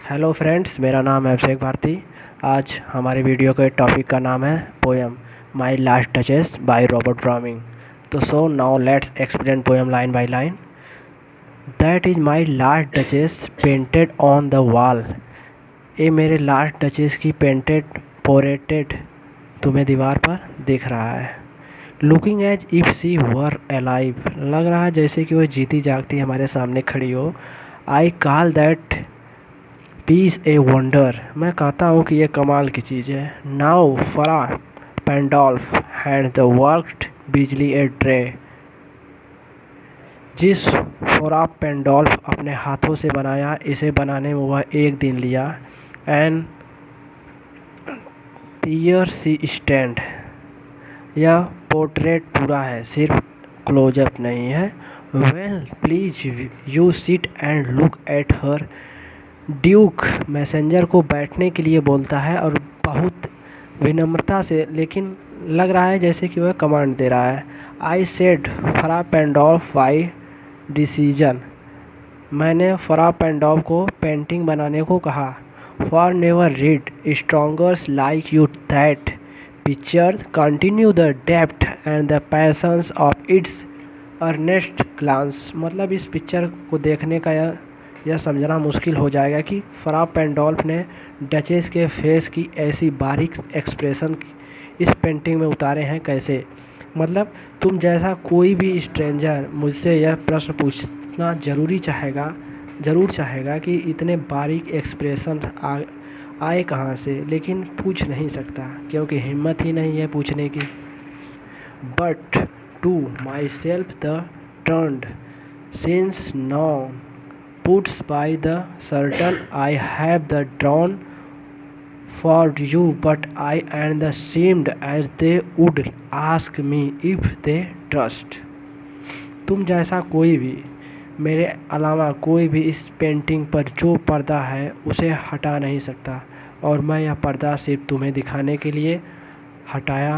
Hello friends, मेरा नाम है अभिषेक भारती। आज हमारे वीडियो के टॉपिक का नाम है poem my last duchess by Robert Browning. तो so now let's explain poem line by line. That is my last duchess painted on the wall. ये मेरे लास्ट टचेस की पेंटेड पोरेटेड तुम्हें दीवार पर दिख रहा है। Looking as if she were alive, लग रहा है जैसे कि वह जीती जागती हमारे सामने खड़ी हो। I call that piece a wonder, मैं कहता हूँ कि यह कमाल की चीज़ है। नाउ फरा पेंडोल्फ हैंड द वर्कड बिजली ए ट्रे, जिस फरा पेंडोल्फ अपने हाथों से बनाया, इसे बनाने में वह एक दिन लिया। एंड ईयर सी स्टैंड, यह पोर्ट्रेट पूरा है, सिर्फ क्लोजअप नहीं है। Well please you sit and look at her. Duke messenger को बैठने के लिए बोलता है और बहुत विनम्रता से, लेकिन लग रहा है जैसे कि वह कमांड दे रहा है। आई सेड फरा पेंडोल्फ बाय डिसीजन, मैंने फरा पेंडोल्फ को पेंटिंग बनाने को कहा। For never read strangers like you that picture continue the depth and the passions of its earnest glance. मतलब इस पिक्चर को देखने का यह समझना मुश्किल हो जाएगा कि फरा पेंडोल्फ ने डचेस के फेस की ऐसी बारीक एक्सप्रेशन इस पेंटिंग में उतारे हैं कैसे। मतलब तुम जैसा कोई भी स्ट्रेंजर मुझसे यह प्रश्न पूछना ज़रूर चाहेगा कि इतने बारीक एक्सप्रेशन आए कहाँ से, लेकिन पूछ नहीं सकता क्योंकि हिम्मत ही नहीं है पूछने की। But to myself they turned since now puts by the certain I have the drawn for you, but I and the seemed as they would ask me if they trust। तुम जैसा कोई भी, मेरे अलावा कोई भी इस painting पर जो पर्दा है उसे हटा नहीं सकता, और मैं यह पर्दा सिर्फ तुम्हें दिखाने के लिए हटाया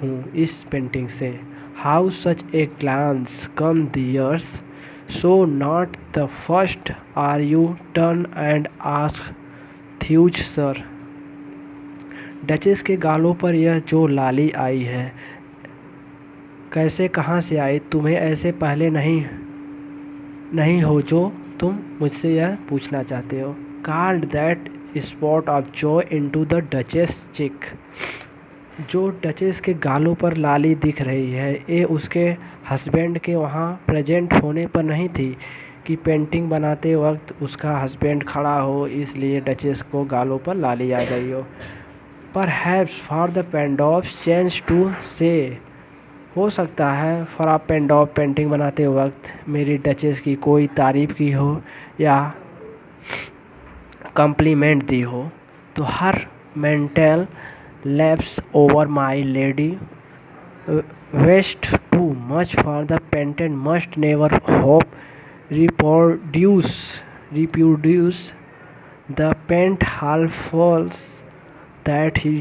हूँ इस पेंटिंग से। How such a glance come the years, so not the first are you turn and ask थ्यूज sir. Duchess के गालों पर यह जो लाली आई है कैसे, कहाँ से आई, तुम्हें ऐसे पहले नहीं हो जो तुम मुझसे यह पूछना चाहते हो। Called that spot of Joy into the duchess चिक, जो डचेस के गालों पर लाली दिख रही है ये उसके हस्बैंड के वहाँ प्रेजेंट होने पर नहीं थी कि पेंटिंग बनाते वक्त उसका हस्बैंड खड़ा हो, इसलिए डचेस को गालों पर लाली आ गई हो। Perhaps for the Pandolf change to say, हो सकता है फरा पेंडोल्फ पेंटिंग बनाते वक्त मेरी डचेस की कोई तारीफ़ की हो या कम्प्लीमेंट दी हो। तो हर mental lapse over my lady waste too much for the painted must never hope reproduce the paint half falls that he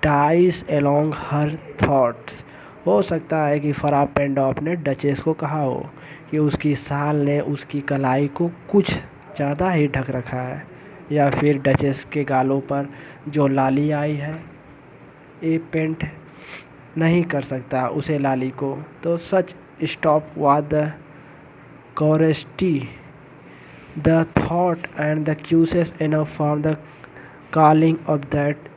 dies along her thoughts। हो सकता है कि फरा पेंडोल्फ ने डचेस को कहा हो कि उसकी साल ने उसकी कलाई को कुछ ज़्यादा ही ढक रखा है, या फिर डचेस के गालों पर जो लाली आई है ये पेंट नहीं कर सकता उसे लाली को। तो such stop was the courtesy the thought and the causes enough for the calling of that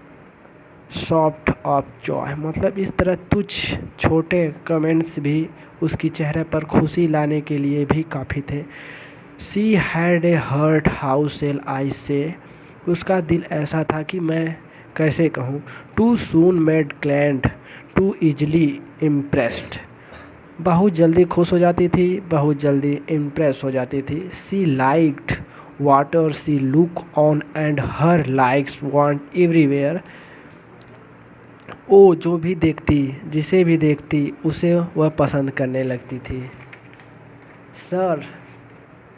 soft of joy. मतलब इस तरह तुच्छ छोटे कमेंट्स भी उसकी चेहरे पर खुशी लाने के लिए भी काफ़ी थे। She had a heart how shall I say, उसका दिल ऐसा था कि मैं कैसे कहूँ। Too soon made glad too easily impressed, बहुत जल्दी खुश हो जाती थी, बहुत जल्दी इम्प्रेस हो जाती थी। She liked whatever she look on and her likes went everywhere, वो जो भी देखती, जिसे भी देखती उसे वह पसंद करने लगती थी। Sir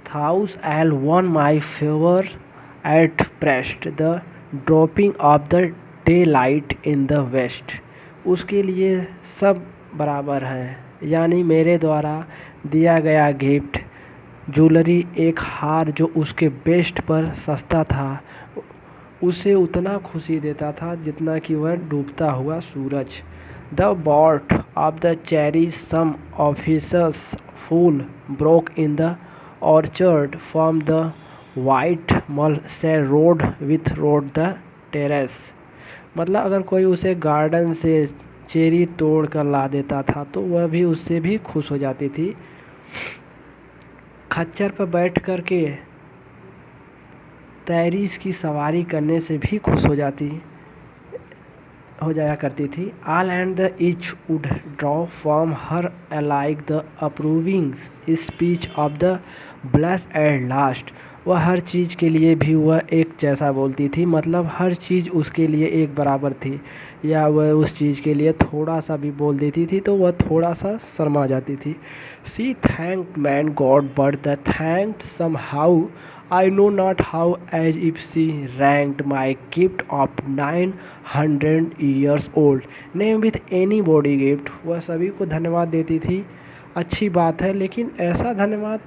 thous L one my favour at pressed the dropping of the day light in the west, उसके लिए सब बराबर हैं, यानी मेरे द्वारा दिया गया गिफ्ट ज्वेलरी, एक हार जो उसके बेस्ट पर सस्ता था, उसे उतना खुशी देता था जितना कि वह डूबता हुआ सूरज। The bough of the cherry some officious fool broke in the orchard from the white mule she rode with rode the terrace. मतलब अगर कोई उसे गार्डन से चेरी तोड़ कर ला देता था तो वह भी उससे भी खुश हो जाती थी। खच्चर पर बैठ कर के तैरीस की सवारी करने से भी खुश हो जाया करती थी। All and the each would draw from her like the approving speech of the bless at last. वह हर चीज़ के लिए भी वह एक जैसा बोलती थी, मतलब हर चीज़ उसके लिए एक बराबर थी, या वह उस चीज़ के लिए थोड़ा सा भी बोल देती थी तो वह थोड़ा सा शर्मा जाती थी। She thank man God but the thank somehow I know not how, as if she ranked my gift of 900 years old name with any body gift। वह सभी को धन्यवाद देती थी, अच्छी बात है, लेकिन ऐसा धन्यवाद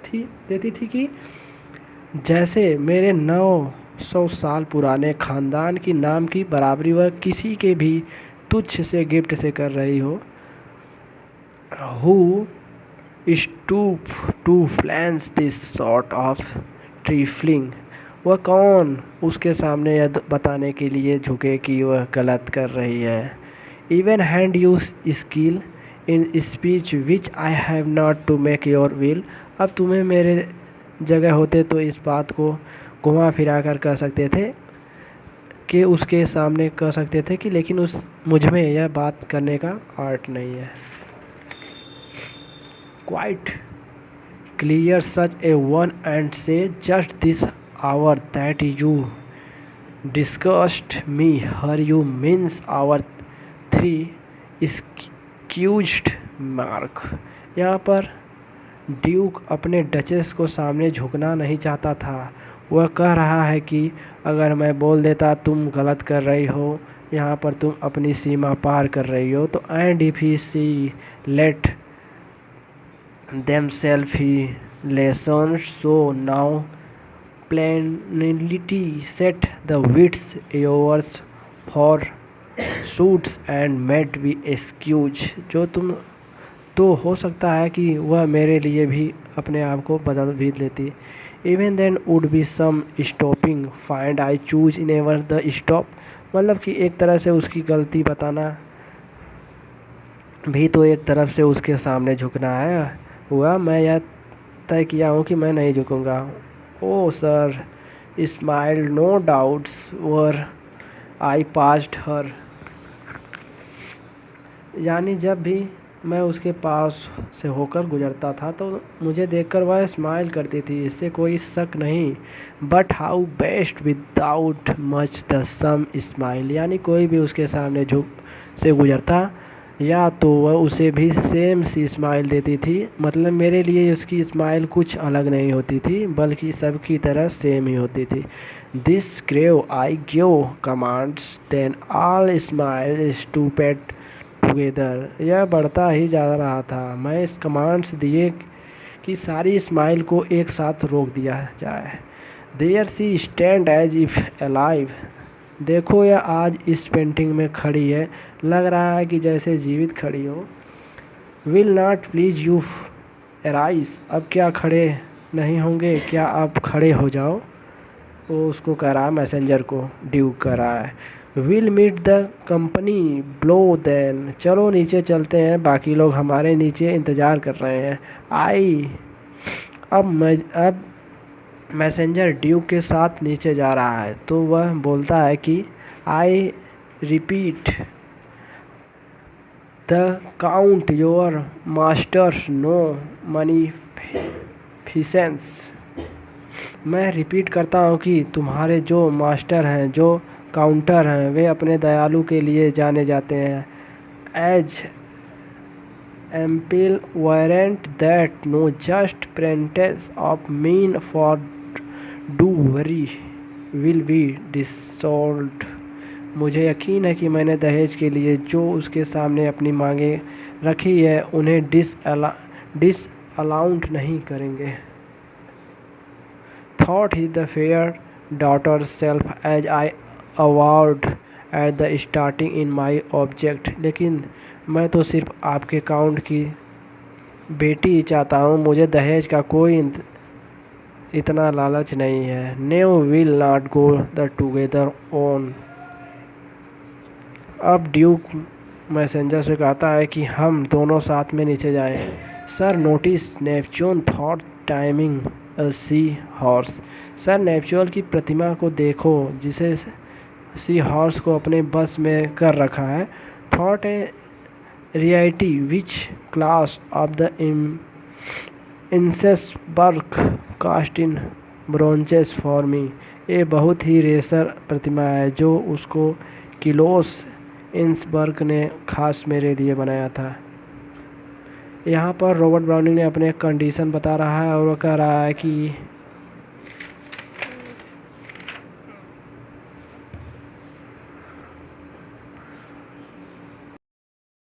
देती थी कि जैसे मेरे 900 साल पुराने खानदान की नाम की बराबरी वह किसी के भी तुच्छ से गिफ्ट से कर रही हो। Who stoop to plans this sort of ट्रीफलिंग। वह कौन उसके सामने यह बताने के लिए झुके कि वह गलत कर रही है। Even hand you skill in speech which I have not to make your will. अब तुम्हें मेरे जगह होते तो इस बात को घुमा फिरा कर कह सकते थे कि उसके सामने कह सकते थे कि लेकिन मुझ में यह बात करने का आर्ट नहीं है। Quite clear such a one and say just this hour that you disgust me her you means our three accused mark। यहाँ पर ड्यूक अपने डचेस को सामने झुकना नहीं चाहता था। वह कह रहा है कि अगर मैं बोल देता तुम गलत कर रही हो, यहाँ पर तुम अपनी सीमा पार कर रही हो, तो and if he she let themselves he lessons so now plainly set the wits yours for suits and might be excuse। जो तुम तो हो सकता है कि वह मेरे लिए भी अपने आप को बदल भी लेती। Even then would be some stopping find I choose never the stop. मतलब कि एक तरह से उसकी गलती बताना भी तो एक तरफ से उसके सामने झुकना है। हुआ मैं यह तय किया हूँ कि मैं नहीं झुकूँगा। Oh sir smile no doubts were I passed her. यानी जब भी मैं उसके पास से होकर गुजरता था तो मुझे देखकर वह स्माइल करती थी, इससे कोई शक नहीं। But how best without much the same smile. यानी कोई भी उसके सामने झुक से गुजरता या तो वह उसे भी सेम सी स्माइल देती थी। मतलब मेरे लिए उसकी स्माइल कुछ अलग नहीं होती थी, बल्कि सबकी तरह सेम ही होती थी। This grew I give commands then all smile stopped together. यह बढ़ता ही जा रहा था। मैं इस कमांड्स दिए कि सारी स्माइल को एक साथ रोक दिया जाए। There she stand as if alive. देखो यह आज इस पेंटिंग में खड़ी है, लग रहा है कि जैसे जीवित खड़ी हो। Will not please you arise. अब क्या खड़े नहीं होंगे, क्या आप खड़े हो जाओ। वो उसको कह रहा है, मैसेंजर को ड्यूक कर रहा है। Will meet the company below then. चलो नीचे चलते हैं, बाकी लोग हमारे नीचे इंतज़ार कर रहे हैं। अब मैसेंजर ड्यूक के साथ नीचे जा रहा है तो वह बोलता है कि I repeat the count your master's known munificence. मैं रिपीट करता हूँ कि तुम्हारे जो मास्टर हैं, जो काउंटर हैं, वे अपने दयालु के लिए जाने जाते हैं। As ample warrant that no just pretence of mine for dowry will be dissolved. मुझे यकीन है कि मैंने दहेज के लिए जो उसके सामने अपनी मांगे रखी है उन्हें डिसअलाउंट नहीं करेंगे। thought he the fair daughter's self as I avowed at the starting in my object, लेकिन मैं तो सिर्फ आपके काउंट की बेटी ही चाहता हूँ, मुझे दहेज का कोई इतना लालच नहीं है। No will not go the together on. अब ड्यूक मैसेंजर से कहता है कि हम दोनों साथ में नीचे जाएं। Sir notice Neptune thought taming a sea horse. Sir Neptune की प्रतिमा को देखो जिसे सी हॉर्स को अपने बस में कर रखा है। Thought a reality which class of the Innsbruck cast in bronzes for me. ये बहुत ही रेसर प्रतिमा है जो उसको किलोस इंसबर्ग ने खास मेरे लिए बनाया था। यहाँ पर रॉबर्ट ब्राउनिंग ने अपने कंडीशन बता रहा है और वो कह रहा है कि